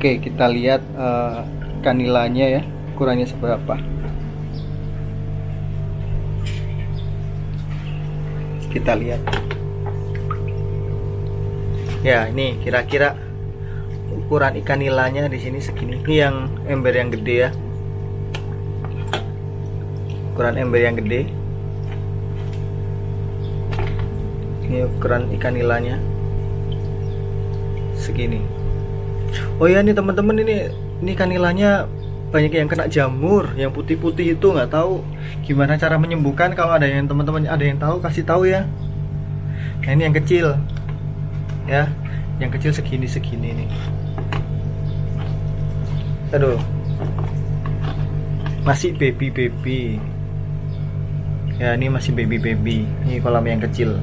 Oke, kita lihat kanilanya ya, ukurannya seberapa. Kita lihat. Ya, ini kira-kira ukuran ikan nilanya di sini segini. Ini yang ember yang gede ya. Ukuran ember yang gede. Ini ukuran ikan nilanya segini. Oh ya, ini teman-teman, ini ikan nilanya banyak yang kena jamur, yang putih-putih itu nggak tahu gimana cara menyembuhkan. Kalau ada yang teman-teman ada yang tahu, kasih tahu ya. Nah, ini yang kecil ya, yang kecil segini nih. Aduh, masih baby ya, ini masih baby. Ini kolam yang kecil.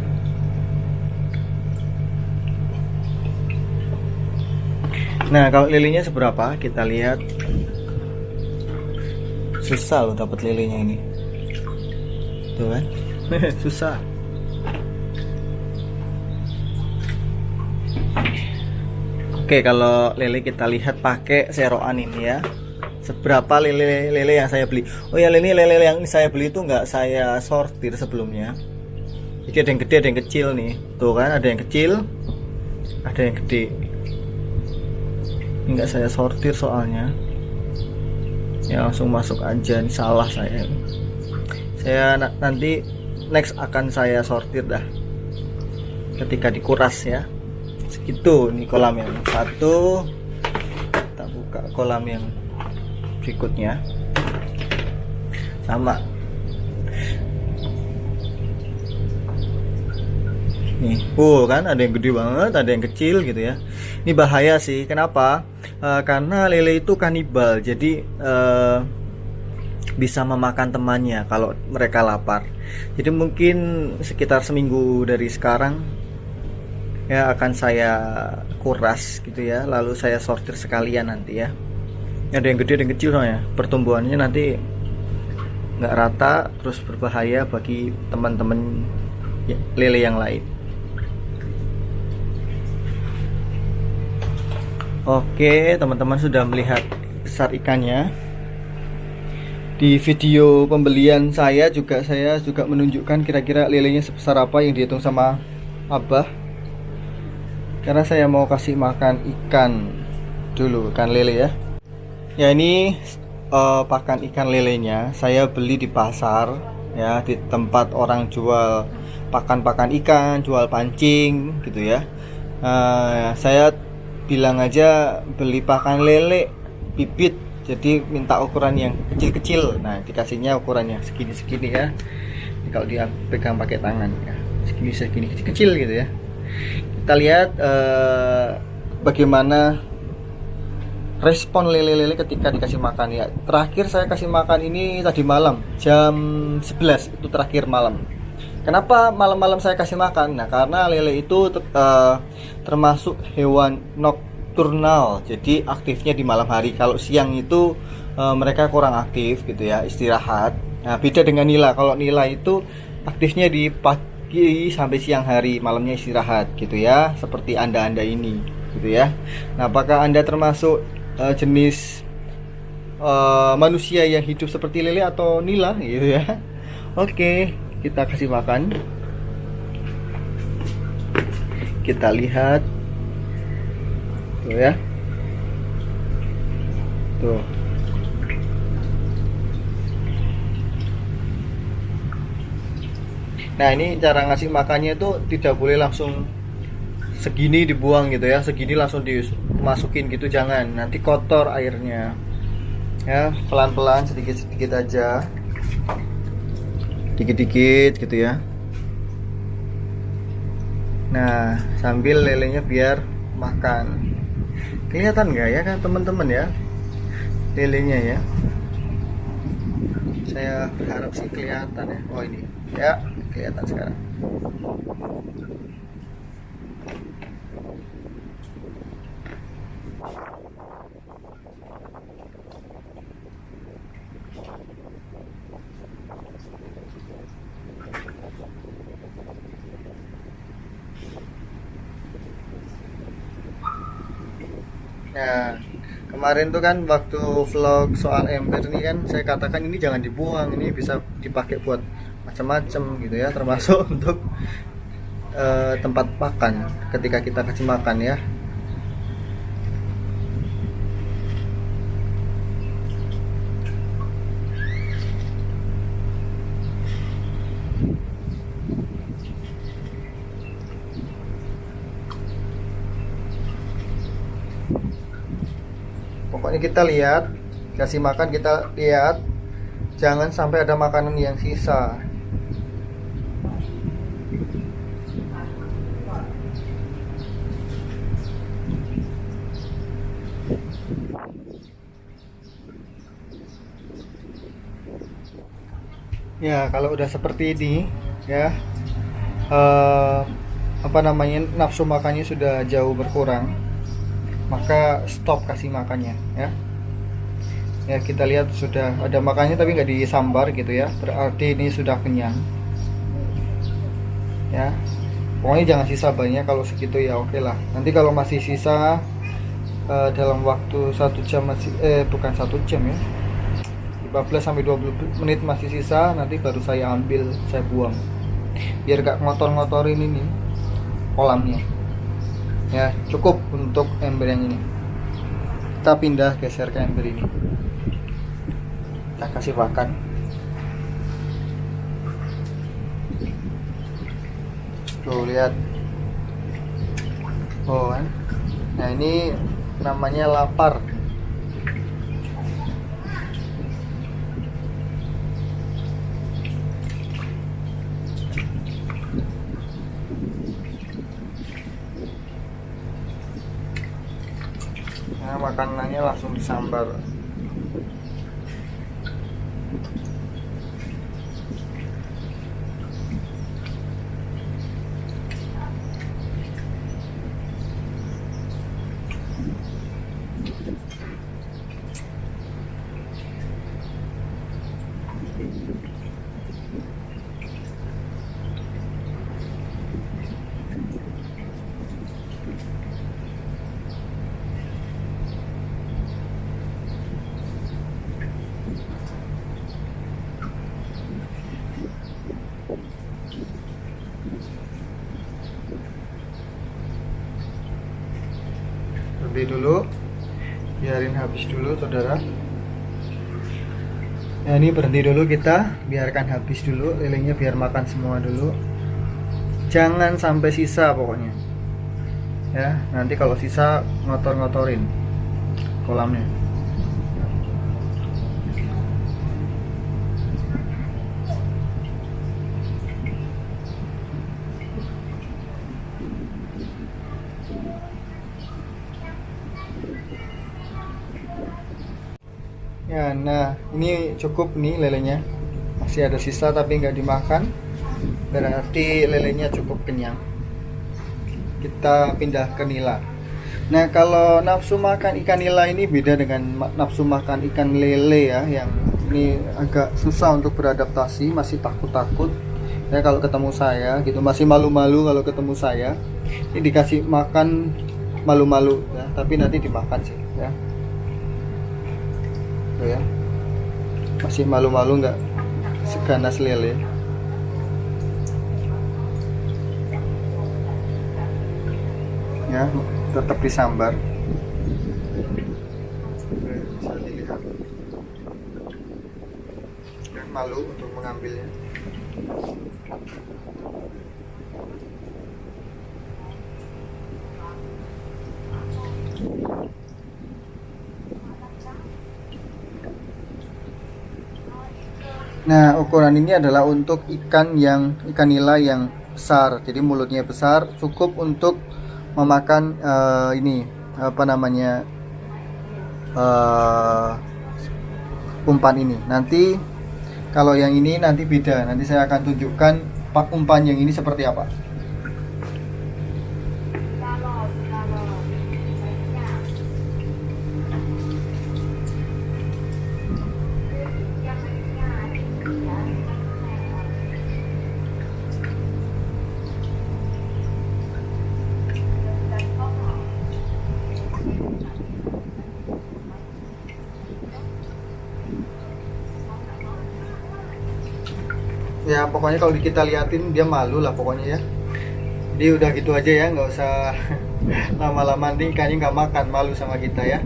Nah, kalau lilenya seberapa kita lihat. Susah loh dapat lilenya ini, tuh kan. Susah. Oke, kalau lele kita lihat pakai seroan ini ya. Seberapa lele yang saya beli. Oh ya, lele yang saya beli itu nggak saya sortir sebelumnya. Jadi ada yang gede, ada yang kecil nih. Tuh kan, ada yang kecil, ada yang gede. Ini nggak saya sortir soalnya. Ya langsung masuk aja, ini salah saya. Nanti next akan saya sortir dah ketika dikuras ya. Segitu. Ini kolam yang satu. Kita buka kolam yang berikutnya. Sama. Nih, kan ada yang gede banget, ada yang kecil gitu ya. Ini bahaya sih. Kenapa? Karena lele itu kanibal, jadi bisa memakan temannya kalau mereka lapar. Jadi mungkin sekitar seminggu dari sekarang ya akan saya kuras gitu ya, lalu saya sortir sekalian nanti ya. Ada yang gede, ada yang kecil soalnya. Pertumbuhannya nanti nggak rata, terus berbahaya bagi teman-teman lele yang lain. Oke, teman-teman sudah melihat besar ikannya. Di video pembelian saya juga menunjukkan kira-kira lelenya sebesar apa yang dihitung sama Abah. Karena saya mau kasih makan ikan dulu, ikan lele ya. Ya, ini pakan ikan lelenya saya beli di pasar ya, di tempat orang jual pakan-pakan ikan, jual pancing gitu ya. Saya bilang aja beli pakan lele bibit, jadi minta ukuran yang kecil-kecil. Nah, dikasihnya ukurannya segini ya. Ini kalau dia pegang pakai tangan ya, segini kecil gitu ya. Kita lihat bagaimana respon lele-lele ketika dikasih makan ya. Terakhir saya kasih makan ini tadi malam jam 11, itu terakhir malam. Kenapa malam-malam saya kasih makan? Nah, karena lele itu termasuk hewan nokturnal, jadi aktifnya di malam hari. Kalau siang itu mereka kurang aktif gitu ya, istirahat. Nah, beda dengan nila. Kalau nila itu aktifnya di pagi sampai siang hari, malamnya istirahat gitu ya, seperti anda ini gitu ya. Nah, apakah anda termasuk jenis manusia yang hidup seperti lele atau nila gitu ya? Oke, kita kasih makan. Kita lihat tuh ya, tuh. Nah, ini cara ngasih makannya itu tidak boleh langsung segini dibuang gitu ya, segini langsung dimasukin gitu, jangan, nanti kotor airnya ya. Pelan-pelan, sedikit-sedikit aja, dikit-dikit gitu ya. Nah, sambil lelenya biar makan. Kelihatan nggak ya kan teman-teman ya lelenya ya? Saya berharap sih kelihatan ya. Oh, ini ya kelihatan sekarang. Nah, Kemarin tuh kan waktu vlog soal ember ini kan saya katakan ini jangan dibuang, ini bisa dipakai buat macam-macam gitu ya, termasuk untuk tempat pakan ketika kita kasih makan ya. Pokoknya kita lihat, kasih makan kita lihat, jangan sampai ada makanan yang sisa. Ya, kalau udah seperti ini ya, apa namanya, nafsu makannya sudah jauh berkurang, maka stop kasih makannya ya. Ya, kita lihat sudah ada makannya tapi nggak disambar gitu ya, berarti ini sudah kenyang ya. Pokoknya jangan sisa banyak, kalau segitu ya oke lah. Nanti kalau masih sisa dalam waktu 1 jam masih bukan 1 jam ya, 15 sampai 20 menit masih sisa, nanti baru saya ambil, saya buang biar gak ngotor-ngotorin ini kolamnya ya. Cukup untuk ember yang ini, kita pindah geser ke ember ini, kita kasih pakan. Tuh lihat, oh kan, nah ini namanya lapar. Nah, makanannya langsung disambar. Berhenti dulu, biarin habis dulu saudara ya. Ini berhenti dulu, kita biarkan habis dulu lelenya, biar makan semua dulu, jangan sampai sisa pokoknya ya. Nanti kalau sisa ngotor-ngotorin kolamnya. Ya, nah ini cukup nih lelenya, masih ada sisa tapi nggak dimakan, berarti lelenya cukup kenyang. Kita pindah ke nila. Nah, kalau nafsu makan ikan nila ini beda dengan nafsu makan ikan lele ya, yang ini agak susah untuk beradaptasi, masih takut-takut ya kalau ketemu saya gitu, masih malu-malu kalau ketemu saya. Ini dikasih makan malu-malu ya, tapi nanti dimakan sih ya. Ya, masih malu-malu, nggak seganas lele ya, tetap disambar. Bisa dilihat dan malu untuk mengambilnya. Nah, ukuran ini adalah untuk ikan nila yang besar. Jadi mulutnya besar, cukup untuk memakan ini apa namanya, umpan ini. Nanti kalau yang ini nanti beda. Nanti saya akan tunjukkan umpan yang ini seperti apa. Ya pokoknya kalau kita liatin dia malu lah pokoknya ya. Jadi udah gitu aja ya, nggak usah lama-lama, nih ikannya nggak makan, malu sama kita ya.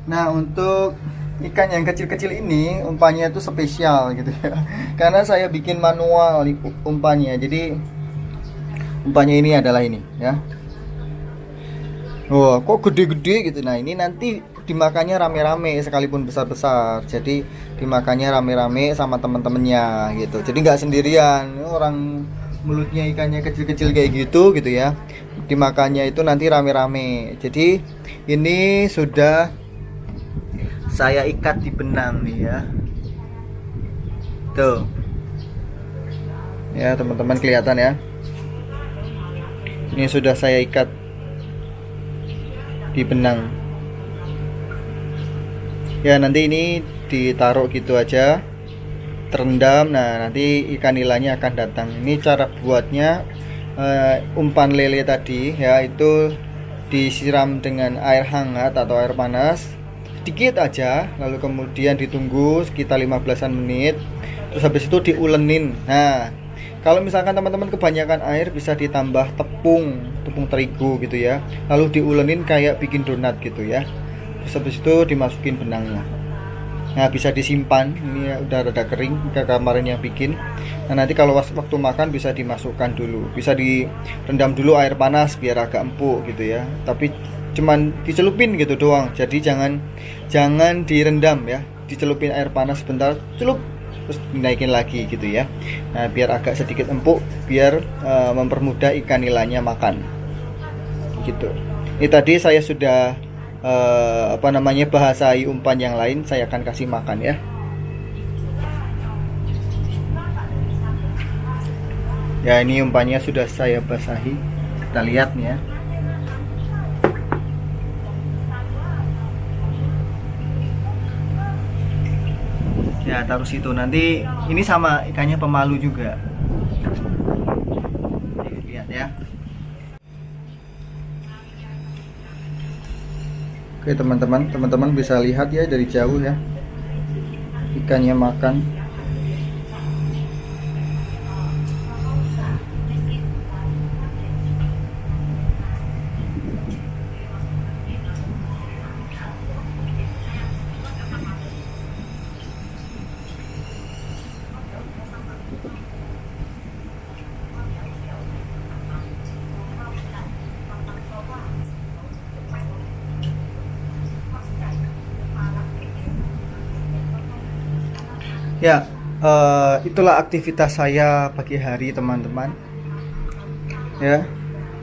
Nah untuk ikan yang kecil-kecil ini umpannya itu spesial gitu ya. Karena saya bikin manual umpannya. Jadi umpannya ini adalah ini ya. Wah, kok gede-gede gitu. Nah, ini nanti dimakannya rame-rame sekalipun besar-besar. Jadi dimakannya rame-rame sama teman-temannya gitu. Jadi nggak sendirian. Orang mulutnya ikannya kecil-kecil kayak gitu gitu ya. Dimakannya itu nanti rame-rame. Jadi ini sudah saya ikat di benang nih ya. Tuh. Ya, teman-teman kelihatan ya. Ini sudah saya ikat di benang ya. Nanti ini ditaruh gitu aja terendam. Nah nanti ikan nilainya akan datang. Ini cara buatnya. Umpan lele tadi ya itu disiram dengan air hangat atau air panas sedikit aja, lalu kemudian ditunggu sekitar 15-an menit, terus habis itu diulenin. Nah kalau misalkan teman-teman kebanyakan air bisa ditambah tepung terigu gitu ya, lalu diulenin kayak bikin donat gitu ya. Terus habis itu dimasukin benangnya. Nah bisa disimpan, ini ya, udah rada kering ke kemarin yang bikin. Nah nanti kalau waktu makan bisa dimasukkan dulu, bisa direndam dulu air panas biar agak empuk gitu ya. Tapi cuman dicelupin gitu doang, jadi jangan direndam ya, dicelupin air panas sebentar, celup, terus dinaikin lagi gitu ya. Nah biar agak sedikit empuk, biar mempermudah ikan nilainya makan gitu. Ini tadi saya sudah bahasai umpan yang lain, saya akan kasih makan ya. Ya ini umpannya sudah saya basahi, kita lihat nih ya. Ya taruh situ. Nanti ini sama ikannya pemalu juga. Lihat ya. Oke teman-teman bisa lihat ya dari jauh ya, ikannya makan. Ya, itulah aktivitas saya pagi hari teman-teman. Ya,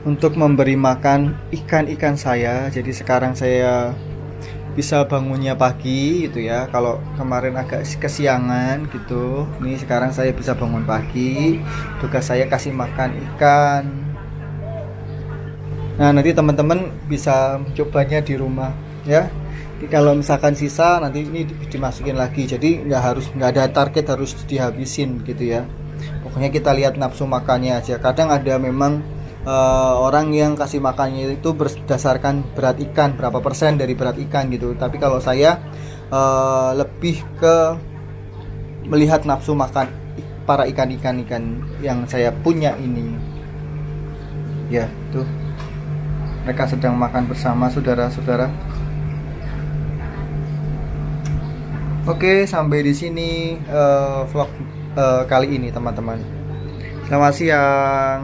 untuk memberi makan ikan-ikan saya. Jadi sekarang saya bisa bangunnya pagi gitu ya. Kalau kemarin agak kesiangan gitu, ini sekarang saya bisa bangun pagi. Tugas saya kasih makan ikan. Nah, nanti teman-teman bisa cobanya di rumah ya. Jadi kalau misalkan sisa nanti ini dimasukin lagi. Jadi nggak ada target harus dihabisin gitu ya. Pokoknya kita lihat nafsu makannya aja. Kadang ada memang orang yang kasih makannya itu berdasarkan berat ikan, berapa persen dari berat ikan gitu. Tapi kalau saya lebih ke melihat nafsu makan para ikan yang saya punya ini. Ya tuh, mereka sedang makan bersama saudara-saudara. Oke, sampai di sini vlog kali ini teman-teman. Selamat siang.